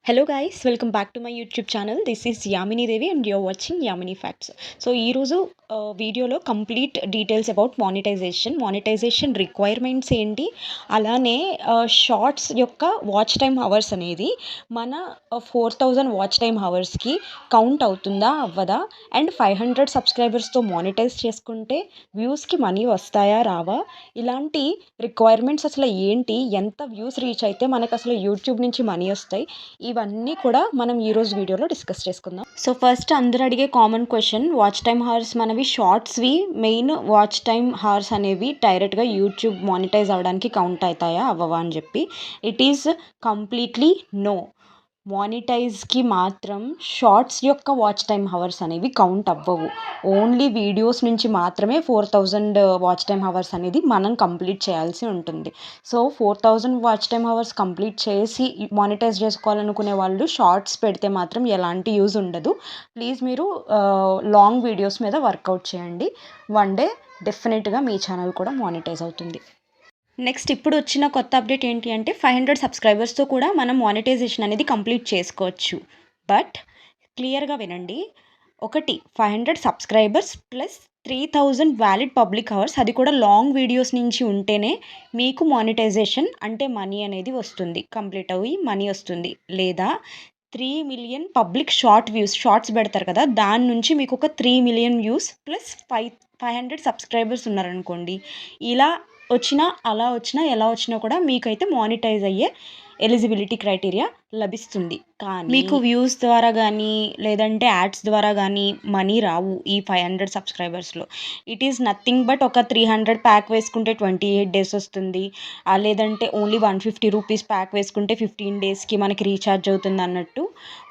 Hello guys, welcome back to my YouTube channel. This is Yamini Devi and you're watching Yamini Facts. So ఈరోజు వీడియోలో complete details about monetisation requirements ఏంటి, అలానే shorts యొక్క watch time hours అనేది మన 4000 watch time అవర్స్కి count అవుతుందా అవ్వదా, అండ్ 500 సబ్స్క్రైబర్స్తో మానిటైజ్ చేసుకుంటే వ్యూస్కి మనీ వస్తాయా రావా, ఇలాంటి రిక్వైర్మెంట్స్ అసలు ఏంటి, ఎంత వ్యూస్ రీచ్ అయితే మనకు అసలు యూట్యూబ్ నుంచి మనీ వస్తాయి, ఇవన్నీ కూడా మనం ఈరోజు వీడియోలో డిస్కస్ చేసుకుందాం. సో ఫస్ట్ అందరూ అడిగే common question, watch time horse మనవి షార్ట్స్వి మెయిన్ వాచ్ టైమ్ హార్స్ అనేవి డైరెక్ట్గా యూట్యూబ్ మానిటైజ్ అవ్వడానికి కౌంట్ అవుతాయా అవ్వవా అని చెప్పి. It is completely no. మానిటైజ్కి మాత్రం షార్ట్స్ యొక్క వాచ్ టైమ్ అవర్స్ అనేవి కౌంట్ అవ్వవు. ఓన్లీ వీడియోస్ నుంచి మాత్రమే 4000 వాచ్ టైమ్ అవర్స్ అనేది మనం కంప్లీట్ చేయాల్సి ఉంటుంది. So 4000 watch time hours complete చేసి మానిటైజ్ చేసుకోవాలనుకునే వాళ్ళు షార్ట్స్ పెడితే మాత్రం ఎలాంటి యూజ్ ఉండదు. ప్లీజ్ మీరు లాంగ్ వీడియోస్ మీద వర్కౌట్ చేయండి. వన్ డే డెఫినెట్గా మీ ఛానల్ కూడా మానిటైజ్ అవుతుంది. నెక్స్ట్ ఇప్పుడు వచ్చిన కొత్త అప్డేట్ ఏంటి అంటే 500 సబ్స్క్రైబర్స్తో కూడా మనం మానిటైజేషన్ అనేది కంప్లీట్ చేసుకోవచ్చు. బట్ క్లియర్గా వినండి, ఒకటి 500 subscribers plus 3000 valid public hours, అది కూడా లాంగ్ వీడియోస్ నుంచి ఉంటేనే మీకు మానిటైజేషన్ అంటే మనీ అనేది వస్తుంది, కంప్లీట్ అయ్యి మనీ వస్తుంది. లేదా 3 మిలియన్ పబ్లిక్ షార్ట్స్ పెడతారు కదా, దాని నుంచి మీకు ఒక 3 మిలియన్ వ్యూస్ ప్లస్ 500 సబ్స్క్రైబర్స్ ఉన్నారనుకోండి, ఇలా వచ్చినా అలా వచ్చినా ఎలా వచ్చినా కూడా మీకైతే మానిటైజ్ అయ్యే ఎలిజిబిలిటీ క్రైటీరియా లభిస్తుంది. కానీ మీకు వ్యూస్ ద్వారా కానీ లేదంటే యాడ్స్ ద్వారా కానీ మనీ రావు ఈ 500 సబ్స్క్రైబర్స్లో. ఇట్ ఈస్ నథింగ్ బట్ ఒక 300 ప్యాక్ వేసుకుంటే 28 డేస్ వస్తుంది, లేదంటే ఓన్లీ 150 రూపీస్ ప్యాక్ వేసుకుంటే 15 డేస్కి మనకి రీఛార్జ్ అవుతుంది అన్నట్టు.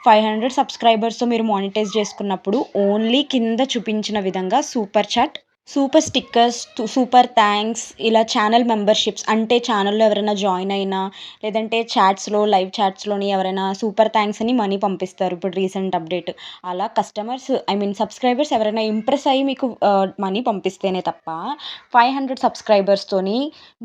500 సబ్స్క్రైబర్స్తో మీరు మానిటైజ్ చేసుకున్నప్పుడు ఓన్లీ కింద చూపించిన విధంగా super chat, super stickers, super thanks, ఇలా ఛానల్ మెంబర్షిప్స్ అంటే ఛానల్లో ఎవరైనా జాయిన్ అయినా లేదంటే చాట్స్లో లైవ్ చాట్స్లోని ఎవరైనా సూపర్ థ్యాంక్స్ అని మనీ పంపిస్తారు. ఇప్పుడు రీసెంట్ అప్డేట్ అలా కస్టమర్స్ సబ్స్క్రైబర్స్ ఎవరైనా ఇంప్రెస్ అయ్యి మీకు మనీ పంపిస్తేనే తప్ప 500 సబ్స్క్రైబర్స్తోని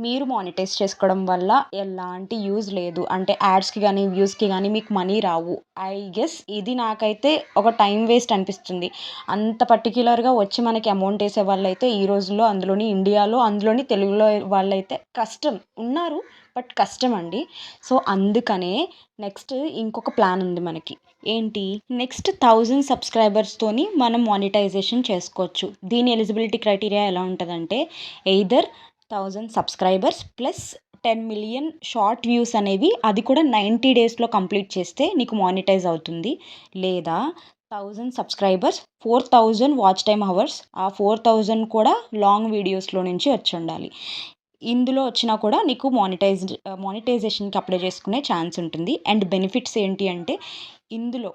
మీరు మానిటైజ్ చేసుకోవడం వల్ల ఎలాంటి యూజ్ లేదు. అంటే యాడ్స్కి కానీ వ్యూస్కి కానీ మీకు మనీ రావు. ఐ గెస్ ఇది నాకైతే ఒక టైం వేస్ట్ అనిపిస్తుంది. అంత పర్టిక్యులర్గా వచ్చి మనకి అమౌంట్ వేసే వాళ్ళైతే ఈ రోజుల్లో, అందులోని ఇండియాలో, అందులోని తెలుగులో వాళ్ళైతే కష్టం ఉన్నారు, బట్ కష్టం అండి. సో అందుకనే నెక్స్ట్ ఇంకొక ప్లాన్ ఉంది మనకి. ఏంటి, నెక్స్ట్ 1000 సబ్స్క్రైబర్స్తోని మనం మానిటైజేషన్ చేసుకోవచ్చు. దీని ఎలిజిబిలిటీ క్రైటీరియా ఎలా ఉంటుందంటే either 1000 subscribers plus 10 million short views అనేవి, అది కూడా 90 డేస్లో కంప్లీట్ చేస్తే నీకు మానిటైజ్ అవుతుంది. లేదా 1000 సబ్స్క్రైబర్స్ 4000 వాచ్ టైమ్ అవర్స్, ఆ 4000 కూడా లాంగ్ వీడియోస్లో నుంచి వచ్చి ఉండాలి. ఇందులో వచ్చినా కూడా నీకు మానిటైజేషన్కి అప్లై చేసుకునే ఛాన్స్ ఉంటుంది. అండ్ బెనిఫిట్స్ ఏంటి అంటే ఇందులో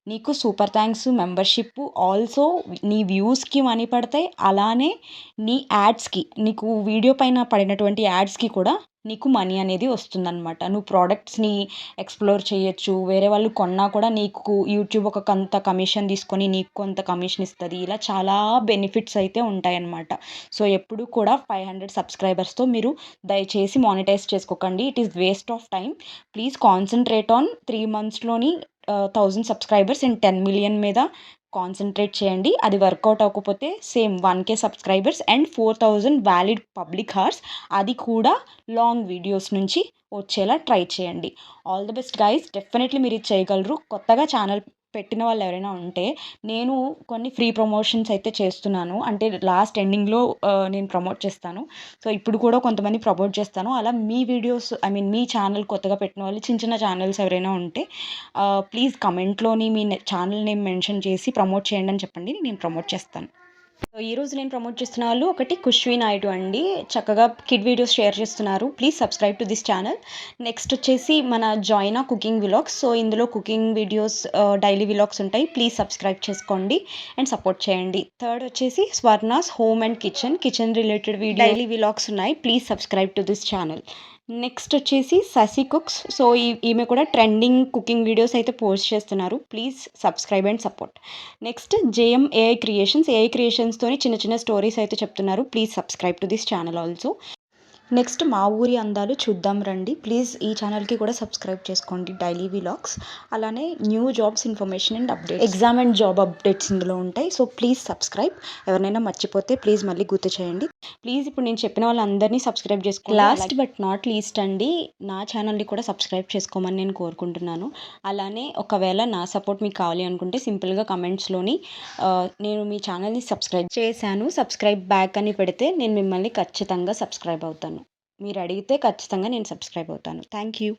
నీకు సూపర్ థ్యాంక్స్ మెంబర్షిప్, ఆల్సో నీ వ్యూస్కి మనీ పడతాయి, అలానే నీ యాడ్స్కి, నీకు వీడియో పైన పడినటువంటి యాడ్స్కి కూడా నీకు మనీ అనేది వస్తుందన్నమాట. నువ్వు ప్రోడక్ట్స్ని ఎక్స్ప్లోర్ చేయొచ్చు, వేరే వాళ్ళు కొన్నా కూడా నీకు యూట్యూబ్ ఒక కొంత కమిషన్ తీసుకొని నీకు కొంత కమిషన్ ఇస్తుంది. ఇలా చాలా బెనిఫిట్స్ అయితే ఉంటాయన్నమాట. సో ఎప్పుడు కూడా 500 సబ్స్క్రైబర్స్తో మీరు దయచేసి మానిటైజ్ చేసుకోకండి. It is waste of time. Please concentrate on 3 మంత్స్లోని 1000 subscribers and 10 million మీద కాన్సన్ట్రేట్ చేయండి. అది వర్కౌట్ అవ్వకపోతే same 1K subscribers and 4000 valid public horse, అది కూడా లాంగ్ వీడియోస్ నుంచి వచ్చేలా ట్రై చేయండి. All the best guys, definitely మీరు ఇది చేయగలరు. కొత్తగా ఛానల్ పెట్టిన వాళ్ళు ఎవరైనా ఉంటే నేను కొన్ని ఫ్రీ ప్రమోషన్స్ అయితే చేస్తున్నాను. అంటే లాస్ట్ ఎండింగ్లో నేను ప్రమోట్ చేస్తాను. సో ఇప్పుడు కూడా కొంతమంది ప్రమోట్ చేస్తాను. అలా మీ వీడియోస్ మీ ఛానల్ కొత్తగా పెట్టిన వాళ్ళు, చిన్న చిన్న ఛానల్స్ ఎవరైనా ఉంటే ప్లీజ్ కమెంట్లోని మీ ఛానల్ నేమ్ మెన్షన్ చేసి ప్రమోట్ చేయండి అని చెప్పండి, నేను ప్రమోట్ చేస్తాను. సో ఈరోజు నేను ప్రమోట్ చేస్తున్న వాళ్ళు ఒకటి ఖుష్వి నాయుడు అండి, చక్కగా కిడ్ వీడియోస్ షేర్ చేస్తున్నారు. Please subscribe to this channel. Next వచ్చేసి మన జాయినా కుకింగ్ విలాగ్స్. సో ఇందులో కుకింగ్ వీడియోస్, డైలీ విలాగ్స్ ఉంటాయి. ప్లీజ్ సబ్స్క్రైబ్ చేసుకోండి అండ్ సపోర్ట్ చేయండి. థర్డ్ వచ్చేసి Swarna's home and kitchen related daily vlogs ఉన్నాయి. Please subscribe to this channel. Next వచ్చేసి శశి కుక్స్. సో ఈమె కూడా ట్రెండింగ్ కుకింగ్ వీడియోస్ అయితే పోస్ట్ చేస్తున్నారు. Please subscribe and support. Next JM AI క్రియేషన్స్తోని చిన్న చిన్న స్టోరీస్ అయితే చెప్తున్నారు. Please subscribe to this channel also. Next మా ఊరి అందాలు చూద్దాం రండి. ప్లీజ్ ఈ ఛానల్‌కి కూడా సబ్స్క్రైబ్ చేసుకోండి. డైలీ వ్లాగ్స్ అలానే new jobs information and updates, exam and job updates ఇందులో ఉంటాయి. So please subscribe. ఎవరినైనా మర్చిపోతే ప్లీజ్ మళ్ళీ గుర్తు చేయండి. ప్లీజ్ ఇప్పుడు నేను చెప్పిన వాళ్ళందరినీ సబ్స్క్రైబ్ చేసుకోండి. లాస్ట్ బట్ నాట్ లీస్ట్ అండి, నా ఛానల్ని కూడా సబ్స్క్రైబ్ చేసుకోమని నేను కోరుకుంటున్నాను. అలానే ఒకవేళ నా సపోర్ట్ మీకు కావాలి అనుకుంటే సింపుల్గా కమెంట్స్లోని నేను మీ ఛానల్ని సబ్స్క్రైబ్ చేశాను, సబ్స్క్రైబ్ బ్యాక్ అని పెడితే నేను మిమ్మల్ని ఖచ్చితంగా సబ్స్క్రైబ్ అవుతాను. మీరు అడిగితే ఖచ్చితంగా నేను సబ్స్క్రైబ్ అవుతాను. Thank you.